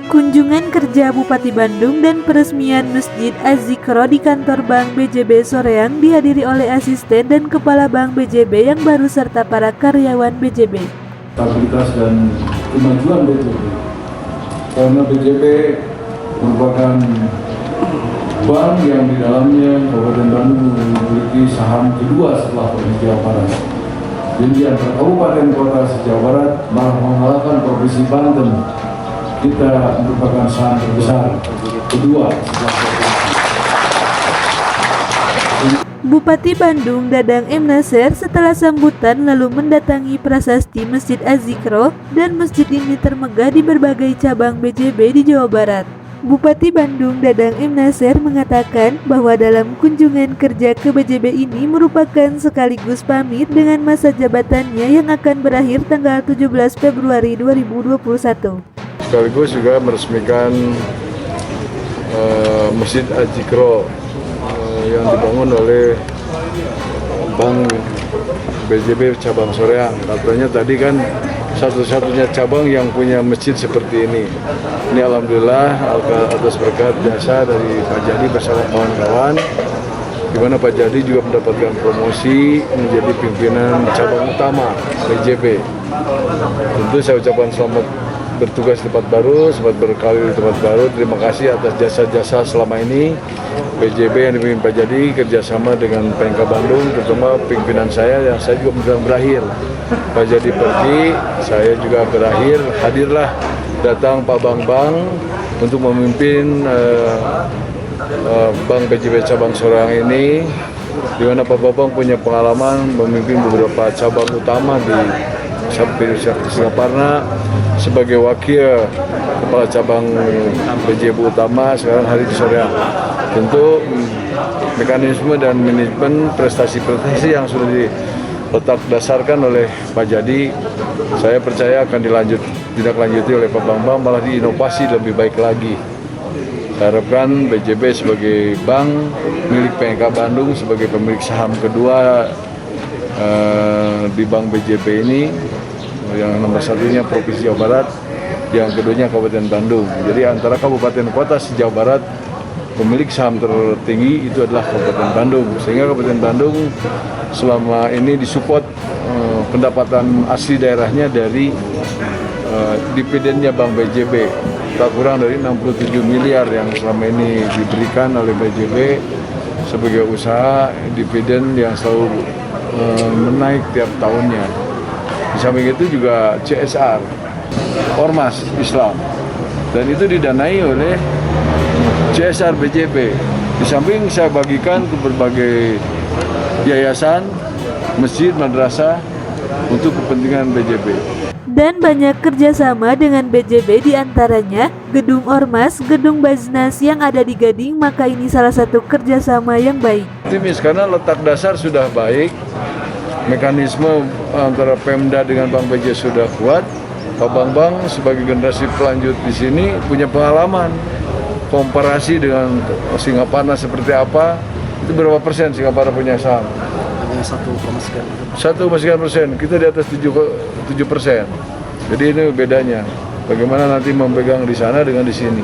Kunjungan kerja Bupati Bandung dan peresmian Masjid Az-Zikro di kantor Bank BJB Soreang dihadiri oleh asisten dan kepala Bank BJB yang baru serta para karyawan BJB. Stabilitas dan kemajuan BJB, karena BJB merupakan bank yang di dalamnya Kabupaten Bandung memiliki saham kedua setelah Provinsi Jawa Barat. Jadi antara kabupaten kota se-Jawa Barat malah mengalahkan Provinsi Banten. Kita merupakan saham terbesar kedua setelah Provinsi. Bupati Bandung Dadang M. Nasir setelah sambutan lalu mendatangi prasasti Masjid Az-Zikro dan masjid ini termegah di berbagai cabang BJB di Jawa Barat. Bupati Bandung Dadang M. Nasir mengatakan bahwa dalam kunjungan kerja ke BJB ini merupakan sekaligus pamit dengan masa jabatannya yang akan berakhir tanggal 17 Februari 2021. Sekaligus juga meresmikan Masjid Az-Zikro yang dibangun oleh Bank BJB cabang Soreang. Katanya tadi kan satu-satunya cabang yang punya masjid seperti ini. Ini alhamdulillah atas berkat jasa dari Pak Jadi bersama kawan-kawan, di mana Pak Jadi juga mendapatkan promosi menjadi pimpinan cabang utama BJB. Tentu saya ucapkan selamat bertugas di tempat baru, sempat berkali di tempat baru. Terima kasih atas jasa-jasa selama ini. BJB yang dipimpin Pak Jadi kerjasama dengan Pemkab Bandung, terutama pimpinan saya yang saya juga sedang berakhir. Pak Jadi pergi, saya juga berakhir. Hadirlah datang Pak Bambang untuk memimpin Bank BJB cabang Soreang ini, di mana Pak Bambang punya pengalaman memimpin beberapa cabang utama di Singaparna sebagai wakil kepala cabang BJB utama, sekarang hari di Soreang. Tentu mekanisme dan manajemen prestasi-prestasi yang sudah diletak dasarkan oleh Pak Jadi, saya percaya akan ditindaklanjuti oleh Pak Bambang, malah diinovasi lebih baik lagi. Saya harapkan BJB sebagai bank milik Pemkab Bandung, sebagai pemilik saham kedua di Bank BJB ini, yang nomor satunya Provinsi Jawa Barat, yang keduanya Kabupaten Bandung. Jadi antara kabupaten kota se-Jawa Barat, pemilik saham tertinggi itu adalah Kabupaten Bandung, sehingga Kabupaten Bandung selama ini disupport pendapatan asli daerahnya dari dividennya Bank BJB, tak kurang dari 67 miliar yang selama ini diberikan oleh BJB sebagai usaha dividen yang selalu menaik tiap tahunnya. Di samping itu juga CSR, Ormas Islam, dan itu didanai oleh CSR BJB. Di samping saya bagikan ke berbagai yayasan, masjid, madrasah untuk kepentingan BJB. Dan banyak kerjasama dengan BJB, diantaranya Gedung Ormas, Gedung Baznas yang ada di Gading, maka ini salah satu kerjasama yang baik. Optimis karena letak dasar sudah baik, mekanisme antara Pemda dengan Bank BJB sudah kuat. Pak Bambang sebagai generasi pelanjut di sini punya pengalaman. Komparasi dengan Singaparna seperti apa, itu berapa persen Singaparna punya saham? 1,sekian%. Kita di atas 7%. Jadi ini bedanya. Bagaimana nanti memegang di sana dengan di sini.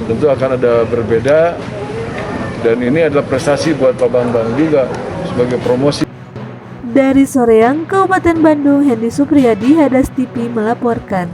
Tentu akan ada berbeda, dan ini adalah prestasi buat Pak Bambang juga sebagai promosi. Dari Soreang, Kabupaten Bandung, Hendy Supriyadi, Hadas TV melaporkan.